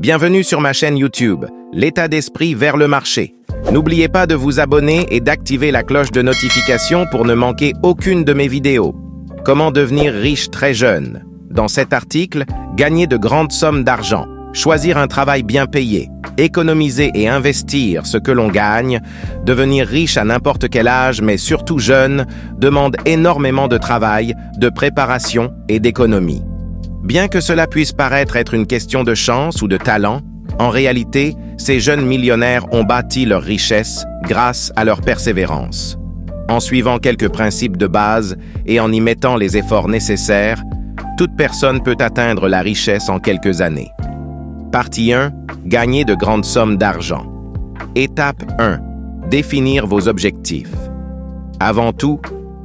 Bienvenue sur ma chaîne YouTube, l'état d'esprit vers le marché. N'oubliez pas de vous abonner et d'activer la cloche de notification pour ne manquer aucune de mes vidéos. Comment devenir riche très jeune? Dans cet article, gagner de grandes sommes d'argent, choisir un travail bien payé, économiser et investir ce que l'on gagne, devenir riche à n'importe quel âge mais surtout jeune, demande énormément de travail, de préparation et d'économie. Bien que cela puisse paraître être une question de chance ou de talent, en réalité, ces jeunes millionnaires ont bâti leur richesse grâce à leur persévérance. En suivant quelques principes de base et en y mettant les efforts nécessaires, toute personne peut atteindre la richesse en quelques années. Partie 1. Gagner de grandes sommes d'argent. Étape 1. Définir vos objectifs. Avant tout,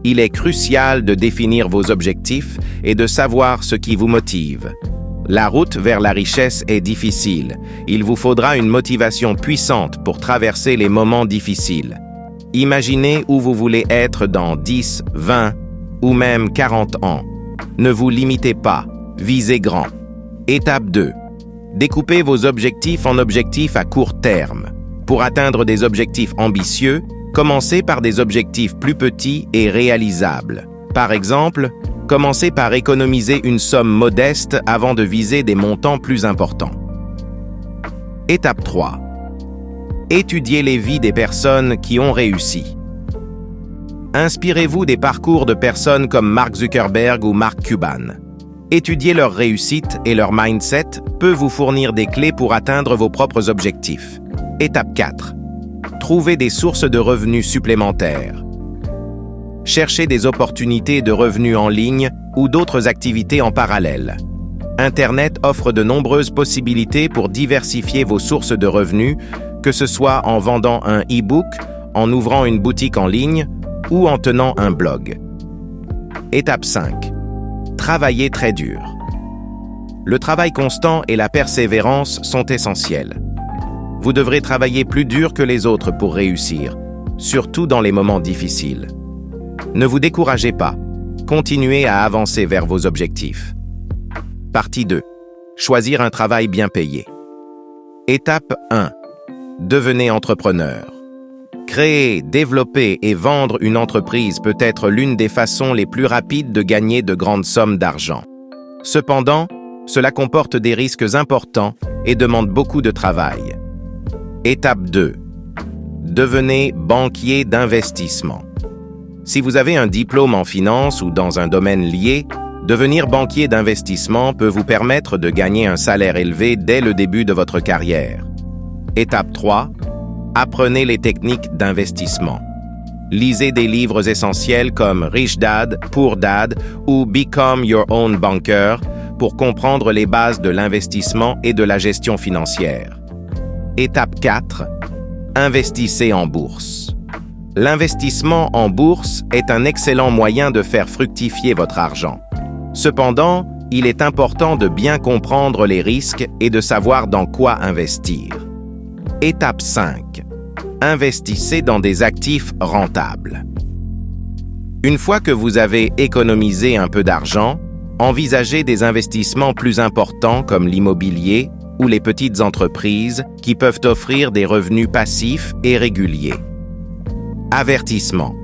il est crucial de définir vos objectifs et de savoir ce qui vous motive. La route vers la richesse est difficile. Il vous faudra une motivation puissante pour traverser les moments difficiles. Imaginez où vous voulez être dans 10, 20 ou même 40 ans. Ne vous limitez pas, visez grand. Étape 2. Découpez vos objectifs en objectifs à court terme. Pour atteindre des objectifs ambitieux, commencez par des objectifs plus petits et réalisables. Par exemple, commencez par économiser une somme modeste avant de viser des montants plus importants. Étape 3. Étudiez les vies des personnes qui ont réussi. Inspirez-vous des parcours de personnes comme Mark Zuckerberg ou Mark Cuban. Étudier leur réussite et leur mindset peut vous fournir des clés pour atteindre vos propres objectifs. Étape 4. Trouvez des sources de revenus supplémentaires. Cherchez des opportunités de revenus en ligne ou d'autres activités en parallèle. Internet offre de nombreuses possibilités pour diversifier vos sources de revenus, que ce soit en vendant un e-book, en ouvrant une boutique en ligne ou en tenant un blog. Étape 5. Travaillez très dur. Le travail constant et la persévérance sont essentiels. Vous devrez travailler plus dur que les autres pour réussir, surtout dans les moments difficiles. Ne vous découragez pas. Continuez à avancer vers vos objectifs. Partie 2. Choisir un travail bien payé. Étape 1. Devenez entrepreneur. Créer, développer et vendre une entreprise peut être l'une des façons les plus rapides de gagner de grandes sommes d'argent. Cependant, cela comporte des risques importants et demande beaucoup de travail. Étape 2. Devenez banquier d'investissement. Si vous avez un diplôme en finance ou dans un domaine lié, devenir banquier d'investissement peut vous permettre de gagner un salaire élevé dès le début de votre carrière. Étape 3. Apprenez les techniques d'investissement. Lisez des livres essentiels comme Rich Dad, Poor Dad ou Become Your Own Banker pour comprendre les bases de l'investissement et de la gestion financière. Étape 4. Investissez en bourse. L'investissement en bourse est un excellent moyen de faire fructifier votre argent. Cependant, il est important de bien comprendre les risques et de savoir dans quoi investir. Étape 5. Investissez dans des actifs rentables. Une fois que vous avez économisé un peu d'argent, envisagez des investissements plus importants comme l'immobilier ou les petites entreprises qui peuvent offrir des revenus passifs et réguliers. Avertissement.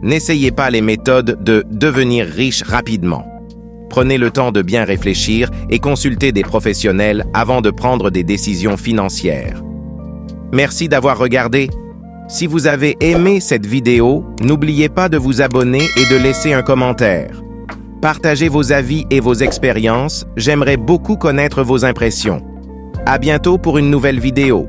N'essayez pas les méthodes de devenir riche rapidement. Prenez le temps de bien réfléchir et consultez des professionnels avant de prendre des décisions financières. Merci d'avoir regardé. Si vous avez aimé cette vidéo, n'oubliez pas de vous abonner et de laisser un commentaire. Partagez vos avis et vos expériences, j'aimerais beaucoup connaître vos impressions. À bientôt pour une nouvelle vidéo.